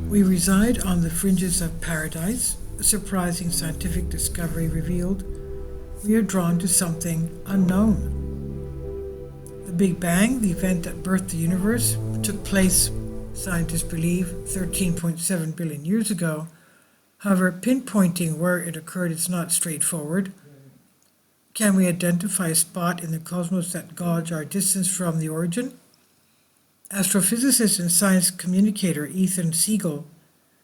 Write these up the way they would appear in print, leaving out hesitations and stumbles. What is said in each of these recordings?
We reside on the fringes of paradise. A surprising scientific discovery revealed we are drawn to something unknown. The Big Bang, the event that birthed the universe, took place, scientists believe, 13.7 billion years ago. However, pinpointing where it occurred is not straightforward. Can we identify a spot in the cosmos that gauge our distance from the origin? Astrophysicist and science communicator Ethan Siegel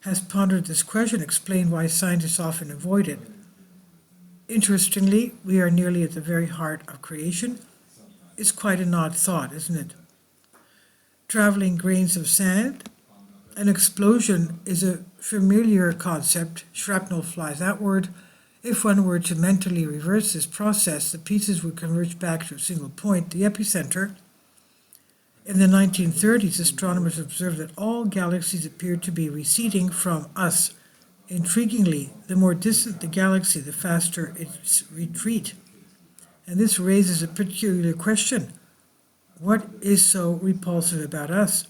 has pondered this question, explained why scientists often avoid it. Interestingly, we are nearly at the very heart of creation. It's quite an odd thought, isn't it? Traveling grains of sand. An explosion is a familiar concept. Shrapnel flies outward. If one were to mentally reverse this process, the pieces would converge back to a single point, the epicenter. In the 1930s, astronomers observed that all galaxies appeared to be receding from us. Intriguingly, the more distant the galaxy, the faster its retreat. And this raises a peculiar question. What is so repulsive about us?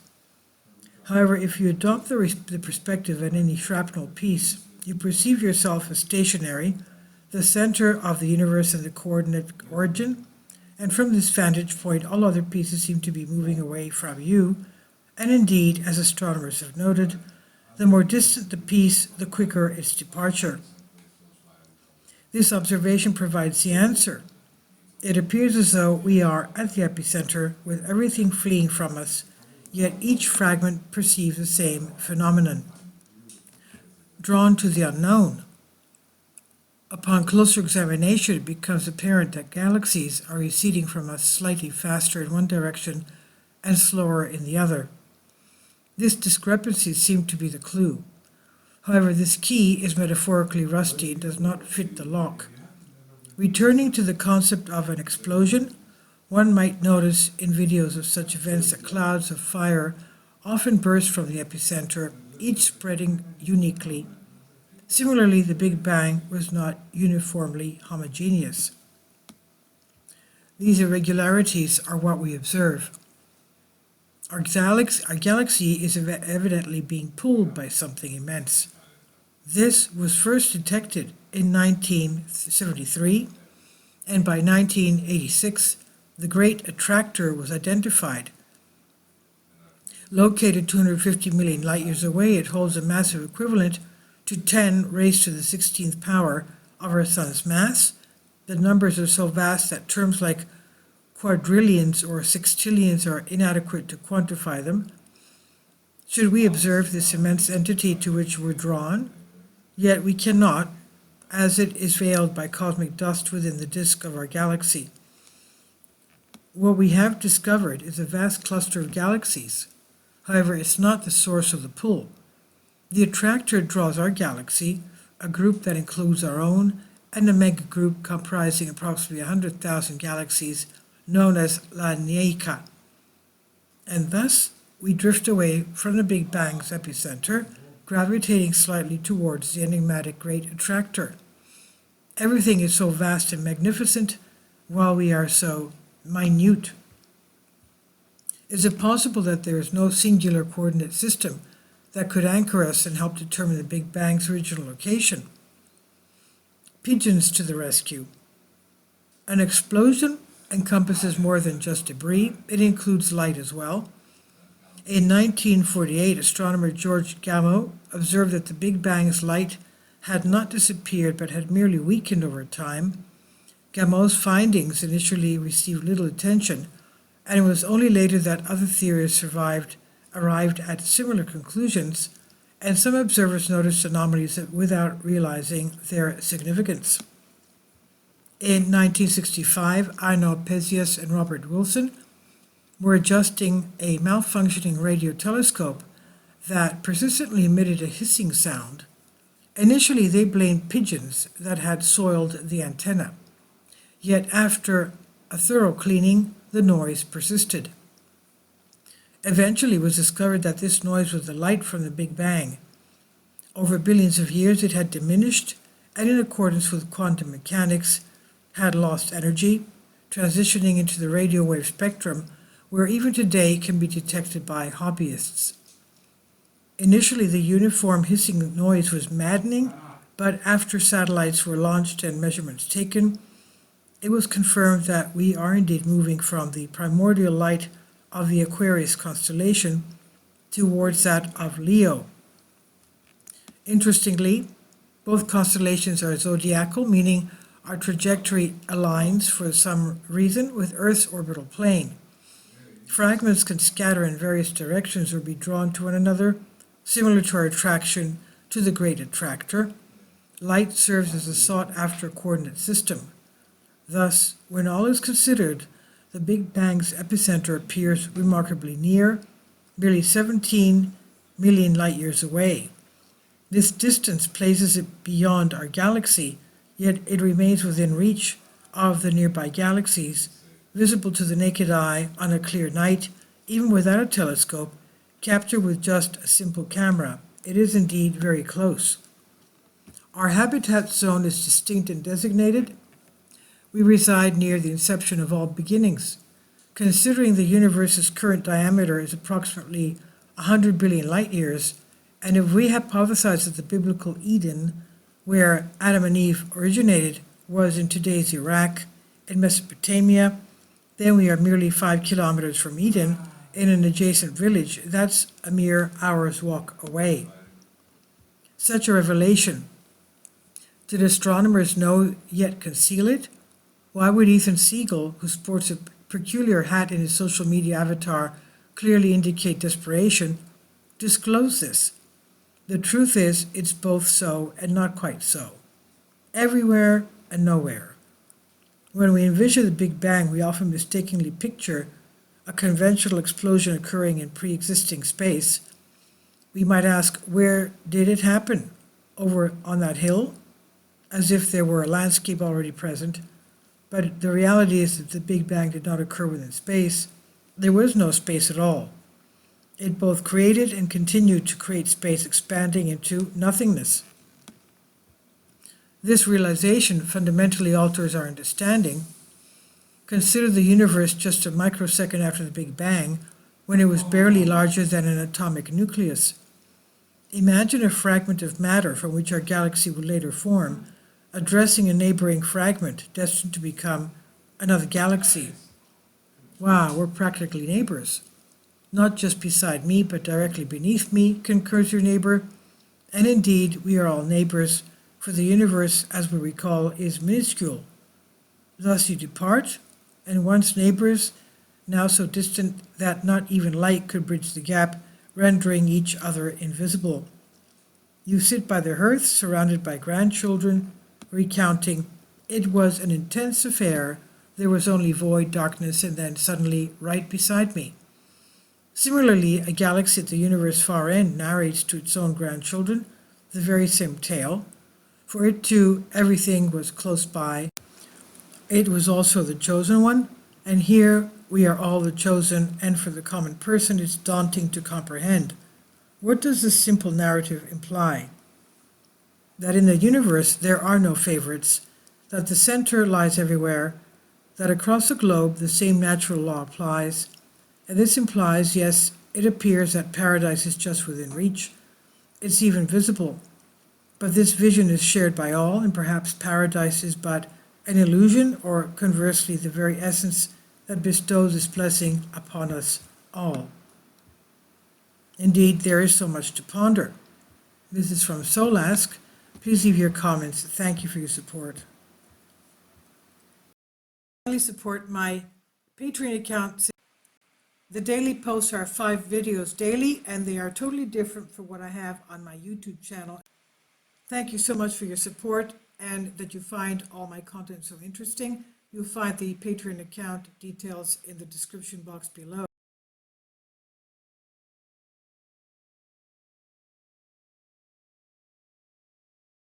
However, if you adopt the perspective of any shrapnel piece, you perceive yourself as stationary, the center of the universe and the coordinate origin, and from this vantage point, all other pieces seem to be moving away from you, and indeed, as astronomers have noted, the more distant the piece, the quicker its departure. This observation provides the answer. It appears as though we are at the epicenter, with everything fleeing from us, yet each fragment perceives the same phenomenon. Drawn to the unknown. Upon closer examination, it becomes apparent that galaxies are receding from us slightly faster in one direction and slower in the other. This discrepancy seems to be the clue. However, this key is metaphorically rusty and does not fit the lock. Returning to the concept of an explosion, one might notice in videos of such events that clouds of fire often burst from the epicenter, each spreading uniquely. Similarly, the Big Bang was not uniformly homogeneous. These irregularities are what we observe. Our galaxy is evidently being pulled by something immense. This was first detected in 1973, and by 1986, the Great Attractor was identified. Located 250 million light years away, it holds a massive equivalent to 10 raised to the 16th power of our sun's mass. The numbers are so vast that terms like quadrillions or sextillions are inadequate to quantify them. Should we observe this immense entity to which we're drawn? Yet we cannot, as it is veiled by cosmic dust within the disk of our galaxy. What we have discovered is a vast cluster of galaxies. However, it's not the source of the pull. The attractor draws our galaxy, a group that includes our own, and a mega group comprising approximately 100,000 galaxies, known as La Nyika. And thus, we drift away from the Big Bang's epicenter, gravitating slightly towards the enigmatic Great Attractor. Everything is so vast and magnificent, while we are so minute. Is it possible that there is no singular coordinate system that could anchor us and help determine the Big Bang's original location? Pigeons to the rescue. An explosion encompasses more than just debris, it includes light as well. In 1948, astronomer George Gamow observed that the Big Bang's light had not disappeared but had merely weakened over time. Gamow's findings initially received little attention, and it was only later that other theorists arrived at similar conclusions, and some observers noticed anomalies without realizing their significance. In 1965, Arno Pesius and Robert Wilson were adjusting a malfunctioning radio telescope that persistently emitted a hissing sound. Initially, they blamed pigeons that had soiled the antenna. Yet after a thorough cleaning, the noise persisted. Eventually, it was discovered that this noise was the light from the Big Bang. Over billions of years, it had diminished, and in accordance with quantum mechanics, had lost energy, transitioning into the radio wave spectrum, where even today can be detected by hobbyists. Initially, the uniform hissing noise was maddening, but after satellites were launched and measurements taken, it was confirmed that we are indeed moving from the primordial light of the Aquarius constellation towards that of Leo. Interestingly, both constellations are zodiacal, meaning our trajectory aligns for some reason with Earth's orbital plane. Fragments can scatter in various directions or be drawn to one another, similar to our attraction to the Great Attractor. Light serves as a sought-after coordinate system. Thus, when all is considered, the Big Bang's epicenter appears remarkably near, merely 17 million light-years away. This distance places it beyond our galaxy, yet it remains within reach of the nearby galaxies, visible to the naked eye on a clear night, even without a telescope, captured with just a simple camera. It is indeed very close. Our habitat zone is distinct and designated. We reside near the inception of all beginnings. Considering the universe's current diameter is approximately 100 billion light-years, and if we hypothesize that the biblical Eden, where Adam and Eve originated, was in today's Iraq and Mesopotamia, then we are merely 5 kilometers from Eden in an adjacent village. That's a mere hour's walk away. Such a revelation. Did astronomers know yet conceal it? Why would Ethan Siegel, who sports a peculiar hat in his social media avatar, clearly indicate desperation, disclose this? The truth is, it's both so and not quite so. Everywhere and nowhere. When we envision the Big Bang, we often mistakenly picture a conventional explosion occurring in pre-existing space. We might ask, where did it happen? Over on that hill? As if there were a landscape already present. But the reality is that the Big Bang did not occur within space. There was no space at all. It both created and continued to create space, expanding into nothingness. This realization fundamentally alters our understanding. Consider the universe just a microsecond after the Big Bang, when it was barely larger than an atomic nucleus. Imagine a fragment of matter from which our galaxy would later form, addressing a neighboring fragment destined to become another galaxy. Wow, we're practically neighbors. Not just beside me, but directly beneath me, concurs your neighbor. And indeed, we are all neighbors, for the universe, as we recall, is minuscule. Thus you depart, and once neighbors, now so distant that not even light could bridge the gap, rendering each other invisible. You sit by the hearth, surrounded by grandchildren, recounting, "It was an intense affair, there was only void, darkness, and then suddenly right beside me." Similarly, a galaxy at the universe's far end narrates to its own grandchildren the very same tale. For it too, everything was close by. It was also the chosen one, and here we are all the chosen, and for the common person it's daunting to comprehend. What does this simple narrative imply? That in the universe there are no favorites, that the center lies everywhere, that across the globe the same natural law applies, and this implies, yes, it appears that paradise is just within reach, it's even visible, but this vision is shared by all, and perhaps paradise is but an illusion, or conversely the very essence that bestows this blessing upon us all. Indeed, there is so much to ponder. This is from Solask. Please leave your comments. Thank you for your support. Finally, support my Patreon account. The daily posts are 5 videos daily, and they are totally different from what I have on my YouTube channel. Thank you so much for your support and that you find all my content so interesting. You'll find the Patreon account details in the description box below.